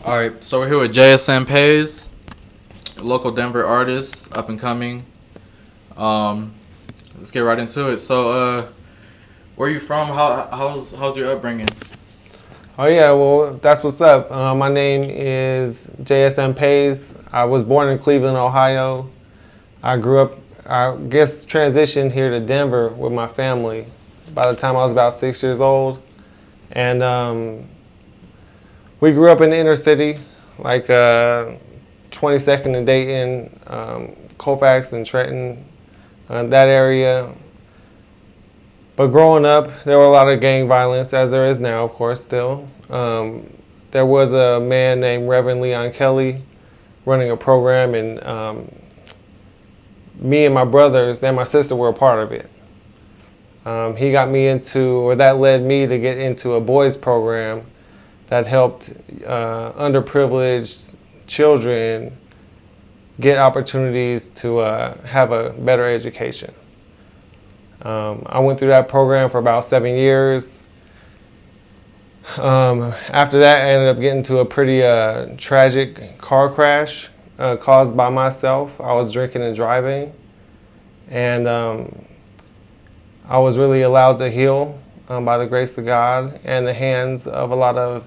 All right, so we're here with JSM Pays, local Denver artist, up and coming. Um, let's get right into it. So, where are you from? How's your upbringing? Oh yeah, well that's what's up. My name is JSM Pays. I was born in Cleveland, Ohio. I grew up, I guess, transitioned here to Denver with my family by the time I was about 6 years old, and we grew up in the inner city, like 22nd and Dayton, Colfax and Trenton, that area. But growing up, there were a lot of gang violence, as there is now, of course, still. There was a man named Reverend Leon Kelly running a program, and me and my brothers and my sister were a part of it. He got me into, or that led me to get into a boys program that helped underprivileged children get opportunities to have a better education. I went through that program for about 7 years. After that, I ended up getting into a pretty tragic car crash caused by myself. I was drinking and driving, and I was really allowed to heal by the grace of God and the hands of a lot of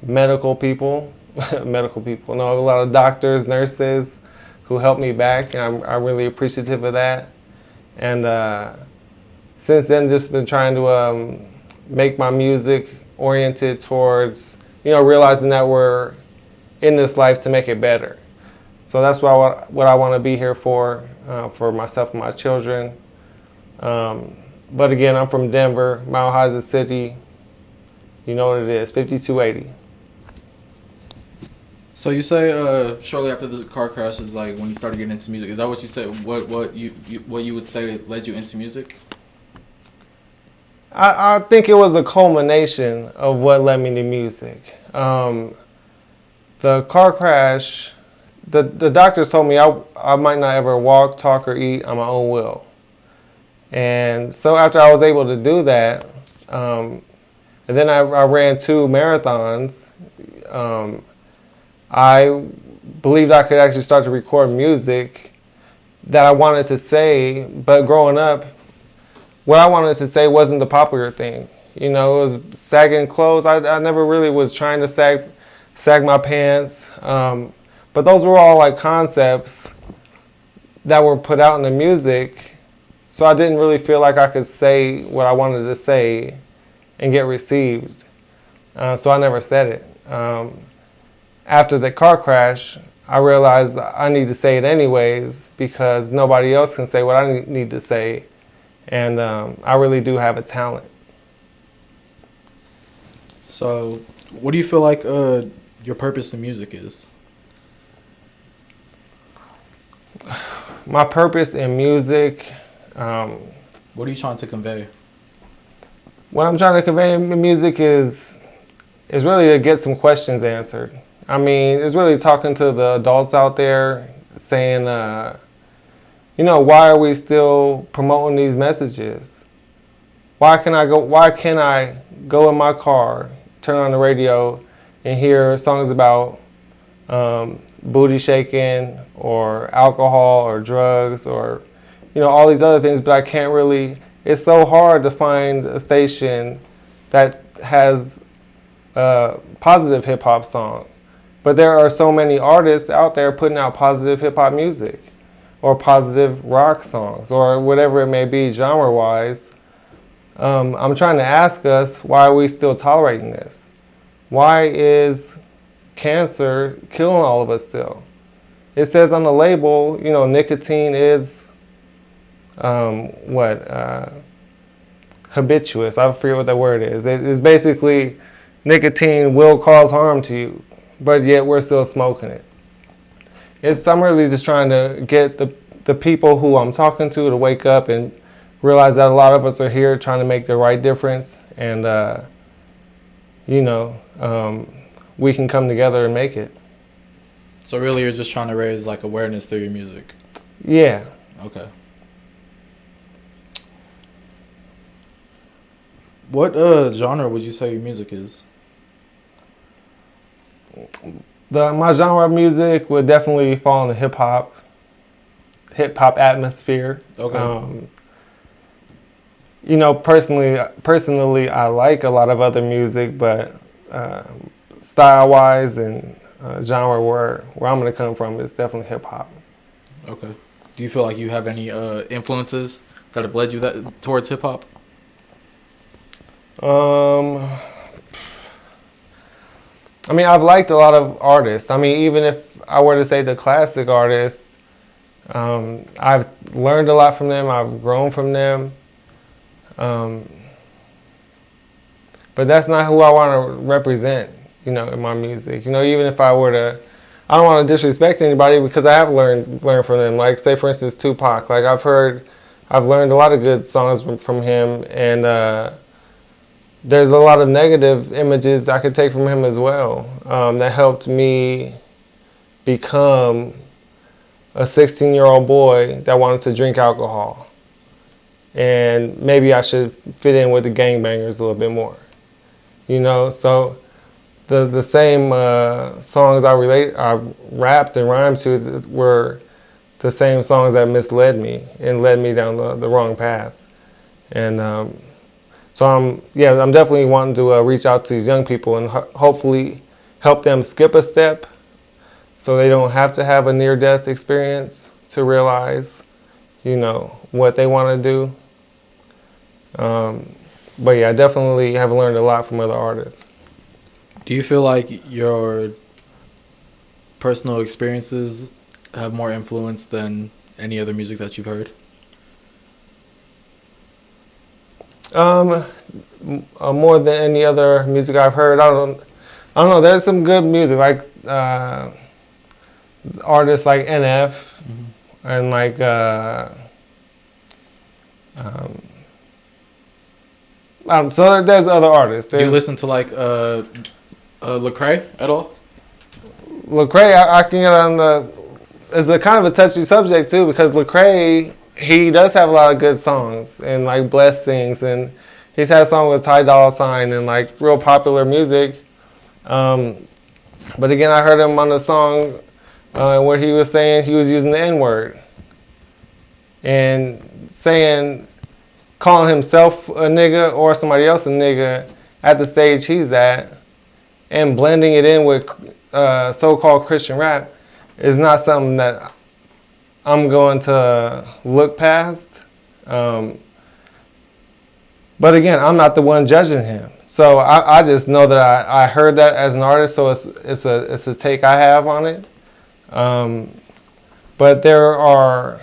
medical people, a lot of doctors, nurses who helped me back, and I'm really appreciative of that. And since then, just been trying to make my music oriented towards, realizing that we're in this life to make it better. So that's what I want to be here for myself and my children. But again, I'm from Denver. Mile High is a city. You know what it is, 5280. So you say shortly after the car crash is like when you started getting into music. Is that what you said? What you would say led you into music? I think it was a culmination of what led me to music. The car crash, the doctors told me I might not ever walk, talk, or eat on my own will. And so after I was able to do that, and then I ran 2 marathons, I believed I could actually start to record music that I wanted to say. But growing up, what I wanted to say wasn't the popular thing. It was sagging clothes. I never really was trying to sag my pants. But those were all like concepts that were put out in the music. So I didn't really feel like I could say what I wanted to say and get received. So I never said it. After the car crash, I realized I need to say it anyways because nobody else can say what I need to say. And I really do have a talent. So, what do you feel like your purpose in music is? My purpose in music. What are you trying to convey? What I'm trying to convey in music is really to get some questions answered. I mean, it's really talking to the adults out there, saying, why are we still promoting these messages? Why can't I go in my car, turn on the radio, and hear songs about booty shaking or alcohol or drugs or all these other things, but I can't really. It's so hard to find a station that has a positive hip hop song. But there are so many artists out there putting out positive hip hop music or positive rock songs or whatever it may be genre-wise. I'm trying to ask us, why are we still tolerating this? Why is cancer killing all of us still? It says on the label, nicotine is habituous. I forget what that word is. It's basically nicotine will cause harm to you, but yet we're still smoking it. I'm really just trying to get the people who I'm talking to wake up and realize that a lot of us are here trying to make the right difference, and we can come together and make it. So really, you're just trying to raise like awareness through your music. Yeah. Okay. What genre would you say your music is? my genre of music would definitely fall in the hip hop atmosphere. Okay. Personally, I like a lot of other music, but style-wise and genre where I'm gonna come from is definitely hip hop. Okay. Do you feel like you have any influences that have led you towards hip hop? I mean, I've liked a lot of artists. I mean, even if I were to say the classic artists, I've learned a lot from them. I've grown from them. But that's not who I want to represent, in my music. Even if I were to, I don't want to disrespect anybody because I have learned from them. Like, say for instance, Tupac. Like I've learned a lot of good songs from him, and there's a lot of negative images I could take from him as well. That helped me become a 16-year-old boy that wanted to drink alcohol. And maybe I should fit in with the gangbangers a little bit more. So the same songs I rapped and rhymed to were the same songs that misled me and led me down the wrong path. And so I'm definitely wanting to reach out to these young people and hopefully help them skip a step so they don't have to have a near-death experience to realize, what they want to do. But yeah, I definitely have learned a lot from other artists. Do you feel like your personal experiences have more influence than any other music that you've heard? More than any other music I've heard. I don't know. There's some good music, like artists like NF, and like so there's other artists. Do you listen to like Lecrae at all? Lecrae, I can get on it's a kind of a touchy subject too, because Lecrae, he does have a lot of good songs and like Blessings, and he's had a song with Ty Dolla $ign and like real popular music. But again, I heard him on the song where he was saying he was using the N-word and calling himself a nigga or somebody else a nigga at the stage he's at, and blending it in with so-called Christian rap is not something that I'm going to look past. But again, I'm not the one judging him. So I just know that I heard that as an artist, so it's a take I have on it. But there are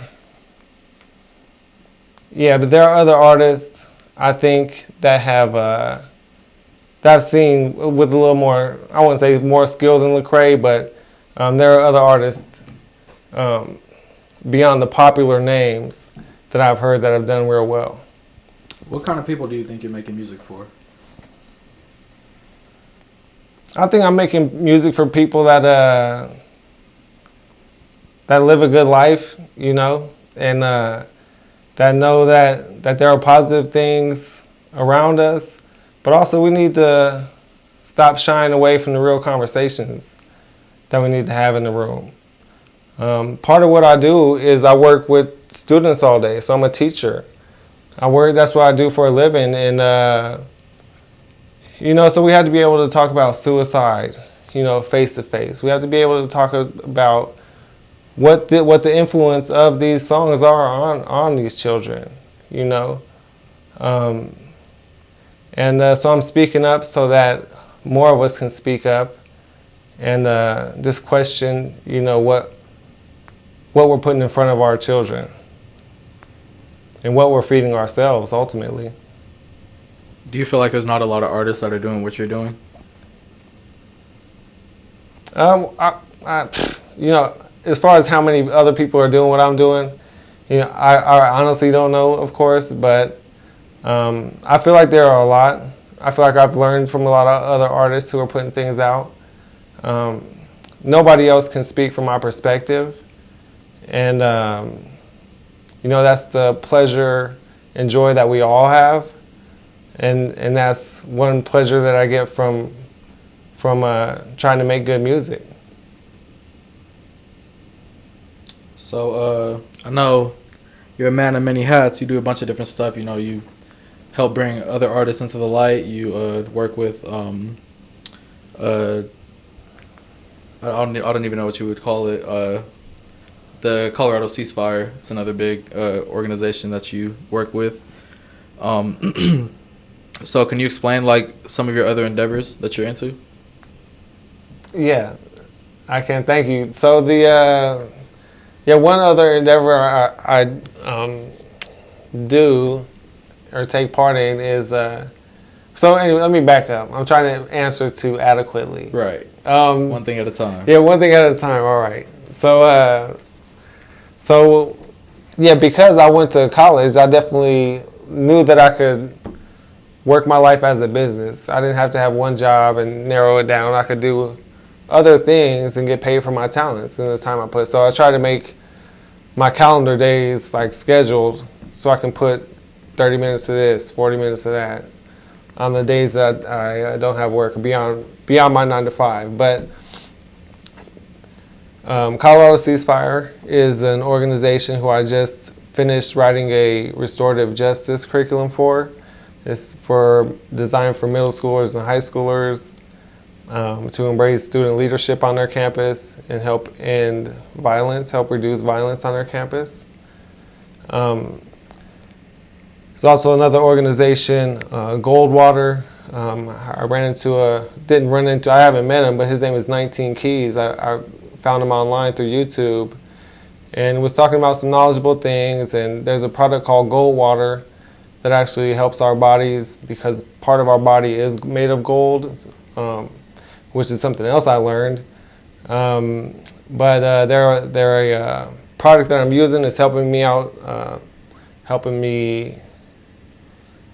other artists I think that that I've seen with a little more, I wouldn't say more skill than Lecrae, but there are other artists beyond the popular names that I've heard that have done real well. What kind of people do you think you're making music for? I think I'm making music for people that live a good life, and that know that there are positive things around us, but also we need to stop shying away from the real conversations that we need to have in the room. Part of what I do is I work with students all day, so I'm a teacher. That's what I do for a living, and so we have to be able to talk about suicide, face to face. We have to be able to talk about what the influence of these songs are on these children, and so I'm speaking up so that more of us can speak up and just question, what we're putting in front of our children and what we're feeding ourselves ultimately. Do you feel like there's not a lot of artists that are doing what you're doing? As far as how many other people are doing what I'm doing, I honestly don't know, of course, but I feel like there are a lot. I feel like I've learned from a lot of other artists who are putting things out. Nobody else can speak from my perspective, and that's the pleasure and joy that we all have, and that's one pleasure that I get from trying to make good music. So I know you're a man of many hats. You do a bunch of different stuff. You know, you help bring other artists into the light. You work with I don't even know what you would call it. The Colorado Ceasefire. It's another big organization that you work with. So can you explain like some of your other endeavors that you're into? Yeah, I can. Thank you. So one other endeavor I do or take part in is so anyway, let me back up. I'm trying to answer to adequately. Right. One thing at a time. Yeah, one thing at a time. All right. So yeah, because I went to college, I definitely knew that I could work my life as a business. I didn't have to have one job and narrow it down. I could do other things and get paid for my talents and the time I put. So I try to make my calendar days like scheduled so I can put 30 minutes to this, 40 minutes to that on the days that I don't have work beyond my 9 to 5. But Colorado Ceasefire is an organization who I just finished writing a restorative justice curriculum for. It's designed for middle schoolers and high schoolers to embrace student leadership on their campus and help reduce violence on their campus. There's also another organization, Goldwater. I haven't met him, but his name is 19 Keys. I found him online through YouTube and was talking about some knowledgeable things. And there's a product called Goldwater that actually helps our bodies because part of our body is made of gold, which is something else I learned. But they're a product that I'm using is helping me out, helping me,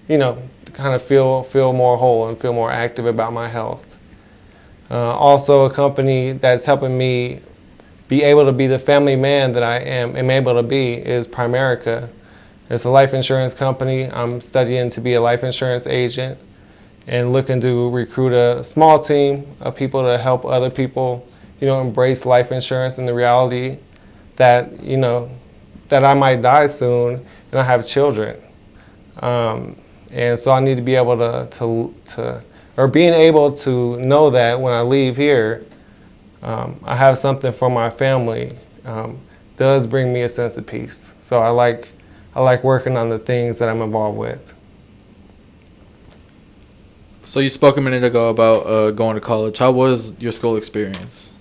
kind of feel more whole and feel more active about my health. Also, a company that's helping me be able to be the family man that I am able to be is Primerica. It's a life insurance company. I'm studying to be a life insurance agent and looking to recruit a small team of people to help other people, embrace life insurance and the reality that, that I might die soon and I have children. And so I need to be able being able to know that when I leave here, I have something for my family, does bring me a sense of peace. So I like working on the things that I'm involved with. So you spoke a minute ago about going to college. How was your school experience?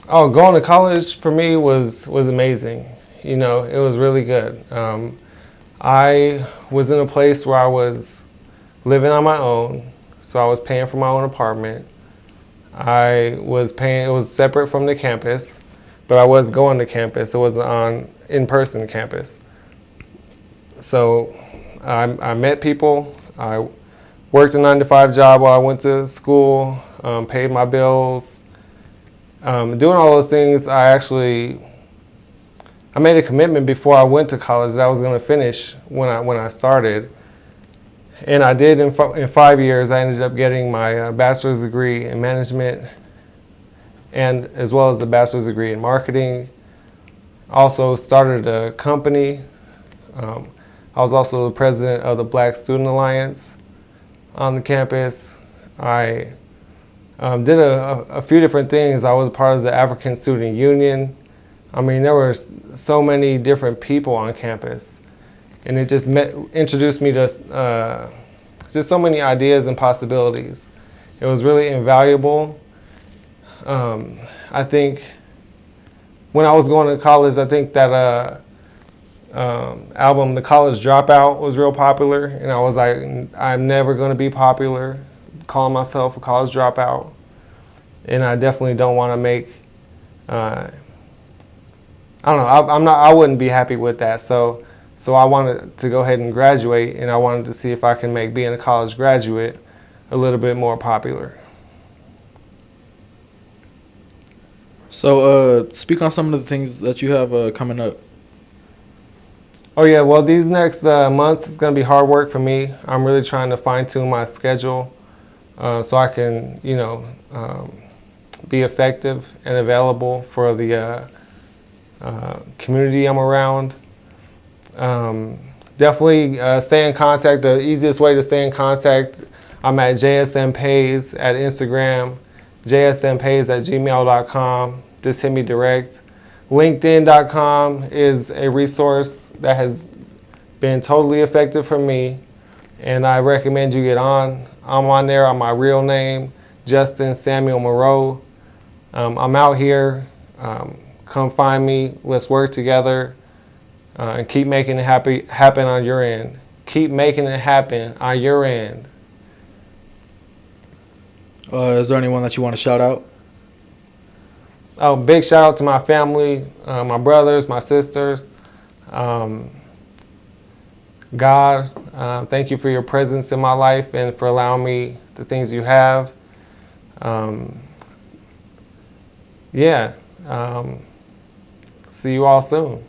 Oh, going to college for me was amazing. It was really good. I was in a place where I was living on my own, so I was paying for my own apartment. It was separate from the campus, but I was going to campus. It was on in-person campus. So I met people. I worked a 9-to-5 job while I went to school, paid my bills. Doing all those things, I made a commitment before I went to college that I was going to finish when I started. And I did in 5 years. I ended up getting my bachelor's degree in management and as well as a bachelor's degree in marketing. Also started a company. I was also the president of the Black Student Alliance on the campus. I did a few different things. I was part of the African Student Union. I mean, there were so many different people on campus, and it just introduced me to just so many ideas and possibilities. It was really invaluable. I think when I was going to college, I think that album, The College Dropout, was real popular, and I was like, I'm never going to be popular, calling myself a college dropout, and I definitely don't want to make. I don't know. I wouldn't be happy with that. So I wanted to go ahead and graduate, and I wanted to see if I can make being a college graduate a little bit more popular. So speak on some of the things that you have coming up. Oh yeah, well these next months it's going to be hard work for me. I'm really trying to fine tune my schedule. so I can, be effective and available for the community I'm around. Definitely stay in contact. The easiest way to stay in contact, I'm at JSM Pays at Instagram, jsmpais@gmail.com. Just hit me direct. LinkedIn.com is a resource that has been totally effective for me, and I recommend you get on. I'm on there on my real name, Justin Samuel Moreau. I'm out here. Come find me. Let's work together and keep making it happen on your end. Keep making it happen on your end. Is there anyone that you want to shout out? Oh, big shout out to my family, my brothers, my sisters. God, thank you for your presence in my life and for allowing me the things you have. See you all soon.